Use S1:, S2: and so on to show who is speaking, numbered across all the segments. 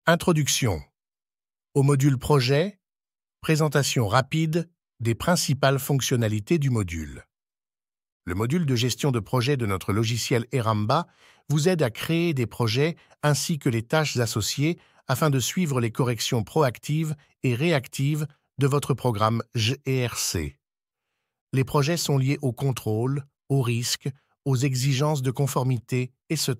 S1: Introduction. Au module Projet, présentation rapide des principales fonctionnalités du module. Le module de gestion de projet de notre logiciel Eramba vous aide à créer des projets ainsi que les tâches associées afin de suivre les corrections proactives et réactives de votre programme GERC. Les projets sont liés au contrôle, aux risques, aux exigences de conformité, etc.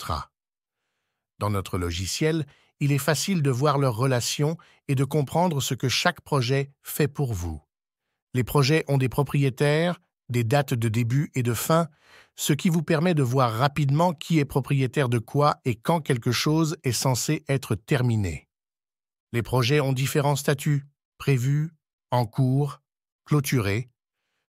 S1: Dans notre logiciel, il est facile de voir leurs relations et de comprendre ce que chaque projet fait pour vous. Les projets ont des propriétaires, des dates de début et de fin, ce qui vous permet de voir rapidement qui est propriétaire de quoi et quand quelque chose est censé être terminé. Les projets ont différents statuts, prévus, en cours, clôturés.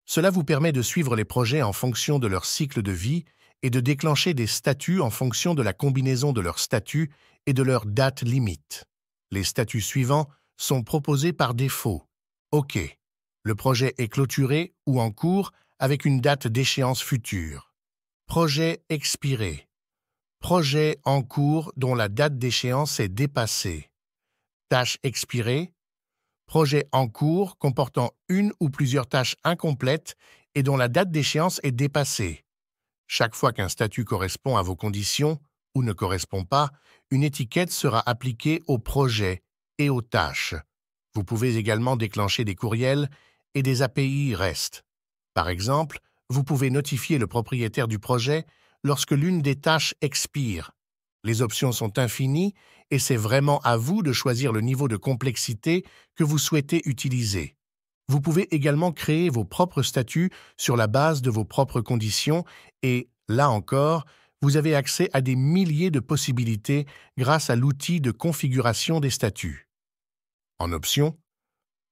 S1: Cela vous permet de suivre les projets en fonction de leur cycle de vie et de déclencher des statuts en fonction de la combinaison de leurs statuts et de leur date limite. Les statuts suivants sont proposés par défaut. OK. Le projet est clôturé ou en cours avec une date d'échéance future. Projet expiré. Projet en cours dont la date d'échéance est dépassée. Tâche expirée. Projet en cours comportant une ou plusieurs tâches incomplètes et dont la date d'échéance est dépassée. Chaque fois qu'un statut correspond à vos conditions ou ne correspond pas, une étiquette sera appliquée au projet et aux tâches. Vous pouvez également déclencher des courriels et des API REST. Par exemple, vous pouvez notifier le propriétaire du projet lorsque l'une des tâches expire. Les options sont infinies et c'est vraiment à vous de choisir le niveau de complexité que vous souhaitez utiliser. Vous pouvez également créer vos propres statuts sur la base de vos propres conditions et, là encore, vous avez accès à des milliers de possibilités grâce à l'outil de configuration des statuts. En option,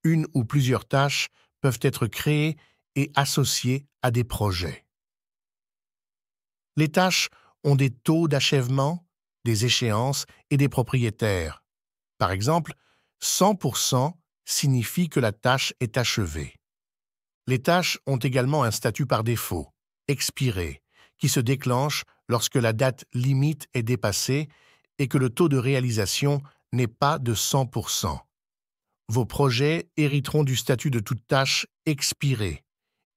S1: une ou plusieurs tâches peuvent être créées et associées à des projets. Les tâches ont des taux d'achèvement, des échéances et des propriétaires. Par exemple, 100% signifie que la tâche est achevée. Les tâches ont également un statut par défaut, expiré, qui se déclenche lorsque la date limite est dépassée et que le taux de réalisation n'est pas de 100%. Vos projets hériteront du statut de toute tâche expirée.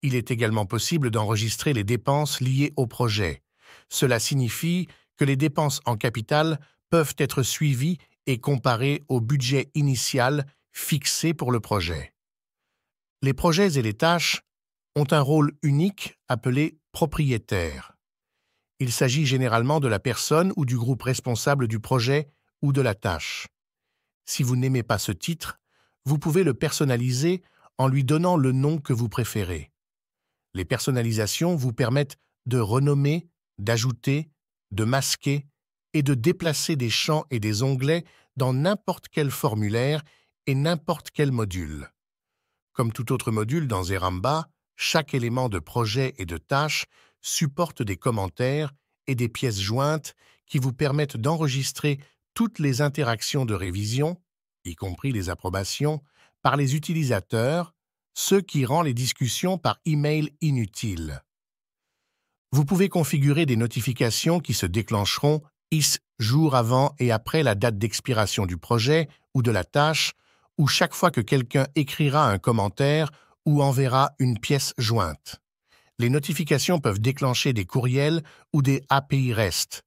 S1: Il est également possible d'enregistrer les dépenses liées au projet. Cela signifie que les dépenses en capital peuvent être suivies et comparées au budget initial fixé pour le projet. Les projets et les tâches ont un rôle unique appelé propriétaire. Il s'agit généralement de la personne ou du groupe responsable du projet ou de la tâche. Si vous n'aimez pas ce titre, vous pouvez le personnaliser en lui donnant le nom que vous préférez. Les personnalisations vous permettent de renommer, d'ajouter, de masquer et de déplacer des champs et des onglets dans n'importe quel formulaire et n'importe quel module. Comme tout autre module dans Eramba, chaque élément de projet et de tâche supporte des commentaires et des pièces jointes qui vous permettent d'enregistrer toutes les interactions de révision, y compris les approbations, par les utilisateurs, ce qui rend les discussions par email inutiles. Vous pouvez configurer des notifications qui se déclencheront jours avant et après la date d'expiration du projet ou de la tâche, ou chaque fois que quelqu'un écrira un commentaire ou enverra une pièce jointe. Les notifications peuvent déclencher des courriels ou des API REST.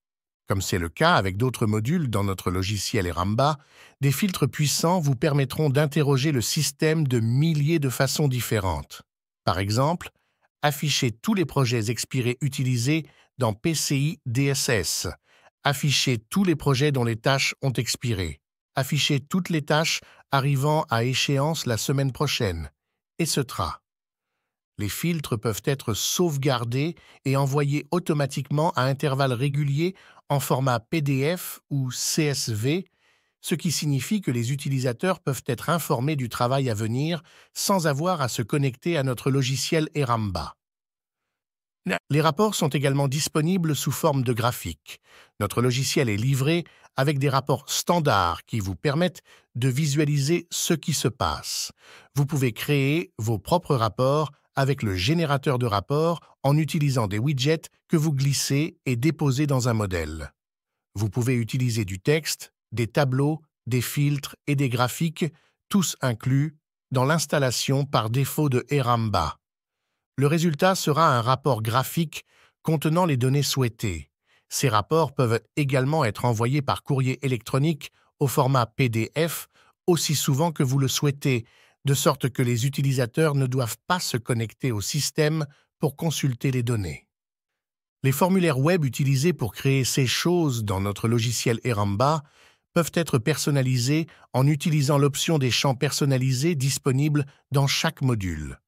S1: Comme c'est le cas avec d'autres modules dans notre logiciel Eramba, des filtres puissants vous permettront d'interroger le système de milliers de façons différentes. Par exemple, afficher tous les projets expirés utilisés dans PCI DSS, afficher tous les projets dont les tâches ont expiré, afficher toutes les tâches arrivant à échéance la semaine prochaine, etc. Les filtres peuvent être sauvegardés et envoyés automatiquement à intervalles réguliers en format PDF ou CSV, ce qui signifie que les utilisateurs peuvent être informés du travail à venir sans avoir à se connecter à notre logiciel Eramba. Les rapports sont également disponibles sous forme de graphiques. Notre logiciel est livré avec des rapports standards qui vous permettent de visualiser ce qui se passe. Vous pouvez créer vos propres rapports avec le générateur de rapports en utilisant des widgets que vous glissez et déposez dans un modèle. Vous pouvez utiliser du texte, des tableaux, des filtres et des graphiques, tous inclus dans l'installation par défaut de Eramba. Le résultat sera un rapport graphique contenant les données souhaitées. Ces rapports peuvent également être envoyés par courrier électronique au format PDF aussi souvent que vous le souhaitez, de sorte que les utilisateurs ne doivent pas se connecter au système pour consulter les données. Les formulaires web utilisés pour créer ces choses dans notre logiciel Eramba peuvent être personnalisés en utilisant l'option des champs personnalisés disponible dans chaque module.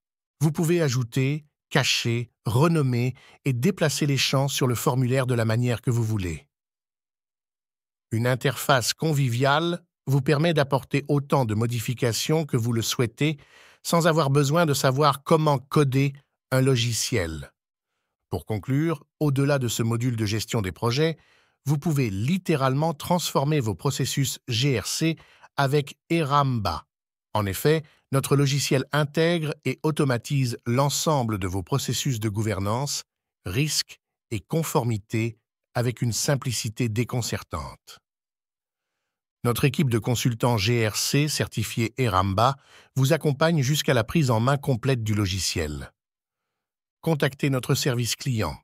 S1: Vous pouvez ajouter, cacher, renommer et déplacer les champs sur le formulaire de la manière que vous voulez. Une interface conviviale vous permet d'apporter autant de modifications que vous le souhaitez sans avoir besoin de savoir comment coder un logiciel. Pour conclure, au-delà de ce module de gestion des projets, vous pouvez littéralement transformer vos processus GRC avec Eramba. En effet, notre logiciel intègre et automatise l'ensemble de vos processus de gouvernance, risque et conformité avec une simplicité déconcertante. Notre équipe de consultants GRC certifiés Eramba vous accompagne jusqu'à la prise en main complète du logiciel. Contactez notre service client